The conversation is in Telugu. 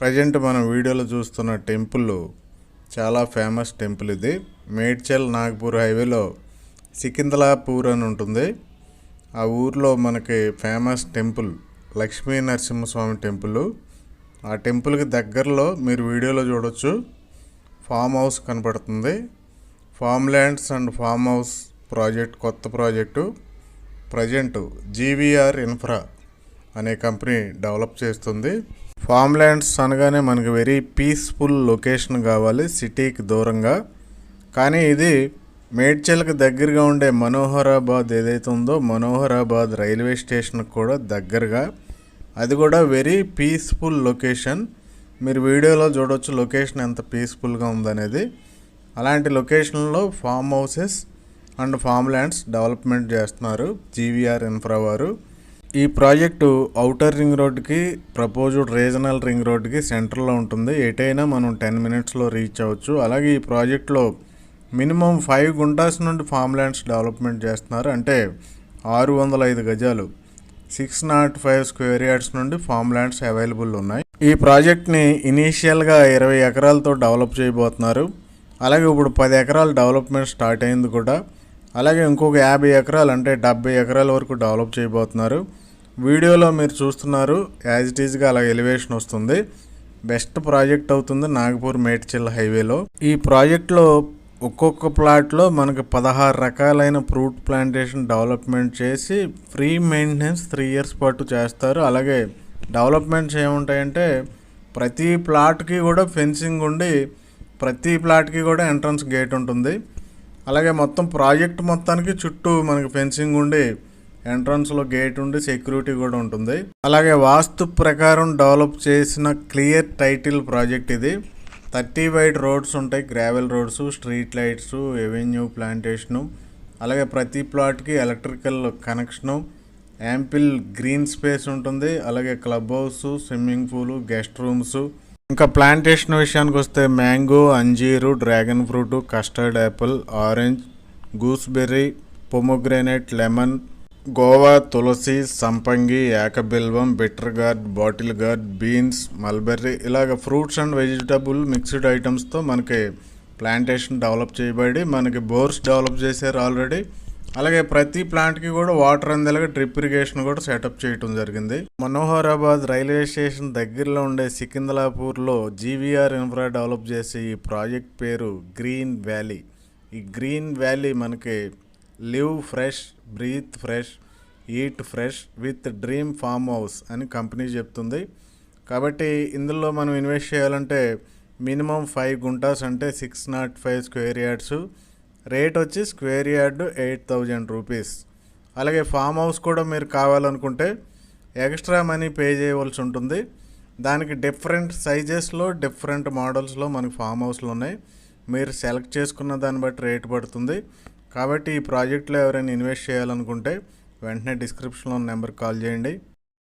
ప్రజెంట్ మనం వీడియోలో చూస్తున్న టెంపుల్ చాలా ఫేమస్ టెంపుల్. ఇది మేడ్చల్ నాగపూర్ హైవేలో సికింద్రాపూర్ అని ఉంటుంది. ఆ ఊర్లో మనకి famous temple Lakshmi Narasimhaswamy temple. ఆ టెంపుల్కి దగ్గరలో మీరు వీడియోలో చూడొచ్చు ఫామ్ హౌస్ కనపడుతుంది. Form lands and farm house project, కొత్త ప్రాజెక్టు ప్రజెంట్ జీవీఆర్ ఇన్ఫ్రా అనే కంపెనీ డెవలప్ చేస్తుంది. ఫామ్ ల్యాండ్స్ అనగానే మనకి వెరీ పీస్ఫుల్ లొకేషన్ కావాలి, సిటీకి దూరంగా. కానీ ఇది మేడ్చల్కి దగ్గరగా ఉండే మనోహరాబాద్ ఏదైతే ఉందో మనోహరాబాద్ రైల్వే స్టేషన్కి కూడా దగ్గరగా, అది కూడా వెరీ పీస్ఫుల్ లొకేషన్. మీరు వీడియోలో చూడవచ్చు లొకేషన్ ఎంత పీస్ఫుల్గా ఉందనేది. అలాంటి లొకేషన్లో form houses and form lands development చేస్తున్నారు జీవీఆర్ ఇన్ఫ్రా వారు. ఈ ప్రాజెక్టు ఔటర్ రింగ్ రోడ్కి, ప్రపోజ్డ్ రీజనల్ రింగ్ రోడ్కి సెంటర్లో ఉంటుంది. ఎటైనా మనం 10 మినిట్స్లో రీచ్ అవ్వచ్చు. అలాగే ఈ ప్రాజెక్ట్లో మినిమం 5 గుంటాస్ నుండి ఫామ్ ల్యాండ్స్ డెవలప్మెంట్ చేస్తున్నారు. అంటే 605 గజాలు, 605 స్క్వేర్ యార్డ్స్ నుండి ఫామ్ ల్యాండ్స్ అవైలబుల్ ఉన్నాయి. ఈ ప్రాజెక్ట్ని ఇనీషియల్గా 20 ఎకరాలతో డెవలప్ చేయబోతున్నారు. అలాగే ఇప్పుడు 10 ఎకరాల డెవలప్మెంట్ స్టార్ట్ అయింది కూడా. అలాగే ఇంకొక 50 ఎకరాలు అంటే 70 ఎకరాల వరకు డెవలప్ చేయబోతున్నారు. వీడియోలో మీరు చూస్తున్నారు యాజ్ ఇట్ ఈజ్గా అలా ఎలివేషన్ వస్తుంది. బెస్ట్ ప్రాజెక్ట్ అవుతుంది నాగపూర్ మేడ్చల్ హైవేలో. ఈ ప్రాజెక్ట్లో ఒక్కొక్క ప్లాట్లో మనకి 16 రకాలైన ఫ్రూట్ ప్లాంటేషన్ డెవలప్మెంట్ చేసి ఫ్రీ మెయింటెనెన్స్ 3 ఇయర్స్ పాటు చేస్తారు. అలాగే డెవలప్మెంట్స్ ఏముంటాయంటే ప్రతి ప్లాట్కి కూడా ఫెన్సింగ్ ఉండి ప్రతి ప్లాట్కి కూడా ఎంట్రన్స్ గేట్ ఉంటుంది. అలాగే మొత్తం ప్రాజెక్ట్ మొత్తానికి చుట్టూ మనకి ఫెన్సింగ్ ఉండి ఎంట్రన్స్లో గేట్ ఉండి సెక్యూరిటీ కూడా ఉంటుంది. అలాగే వాస్తు ప్రకారం డెవలప్ చేసిన క్లియర్ టైటిల్ ప్రాజెక్ట్ ఇది. 30 వైడ్ రోడ్స్ ఉంటాయి, gravel roads, street lights, avenue plantation, అలాగే ప్రతి ప్లాట్కి electrical connection, ample green space ఉంటుంది. అలాగే club house, swimming pool, guest rooms. ఇంకా ప్లాంటేషన్ విషయానికి వస్తే మ్యాంగో, అంజీరు, dragon fruit, custard apple, orange, gooseberry, pomegranate, lemon, guava, తులసి, సంపంగి, ఏకబిల్వం, bitter gourd, bottle gourd, beans, mulberry, ఇలాగ ఫ్రూట్స్ అండ్ వెజిటబుల్ మిక్స్డ్ ఐటమ్స్తో మనకి ప్లాంటేషన్ డెవలప్ చేయబడి మనకి బోర్స్ డెవలప్ చేశారు ఆల్రెడీ. అలాగే ప్రతి ప్లాంట్కి కూడా వాటర్ అందేలాగా డ్రిప్ ఇరిగేషన్ కూడా సెటప్ చేయడం జరిగింది. మనోహరాబాద్ రైల్వే స్టేషన్ దగ్గరలో ఉండే సికింద్రాపూర్లో జీవీఆర్ ఇన్ఫ్రా డెవలప్ చేసే ఈ ప్రాజెక్ట్ పేరు గ్రీన్ వ్యాలీ. ఈ గ్రీన్ వ్యాలీ మనకి live fresh, breathe fresh, eat fresh with Dream Farm House అని కంపెనీ చెప్తుంది. కాబట్టి ఇందులో మనం ఇన్వెస్ట్ చేయాలంటే మినిమం 5 గుంటాస్ అంటే 605 స్క్వేర్ యార్డ్స్. రేట్ వచ్చి స్క్వేర్ యార్డ్ 8,000 రూపీస్. అలాగే ఫామ్ హౌస్ కూడా మీరు కావాలనుకుంటే ఎక్స్ట్రా మనీ పే చేయవలసి ఉంటుంది. దానికి డిఫరెంట్ సైజెస్లో, డిఫరెంట్ మోడల్స్లో మనకి ఫామ్ హౌస్లు ఉన్నాయి. మీరు సెలెక్ట్ చేసుకున్న దాన్ని బట్టి రేట్ పడుతుంది. కాబట్టి ఈ ప్రాజెక్ట్లో ఎవరైనా ఇన్వెస్ట్ చేయాలనుకుంటే వెంటనే డిస్క్రిప్షన్లో ఉన్న నెంబర్కి కాల్ చేయండి.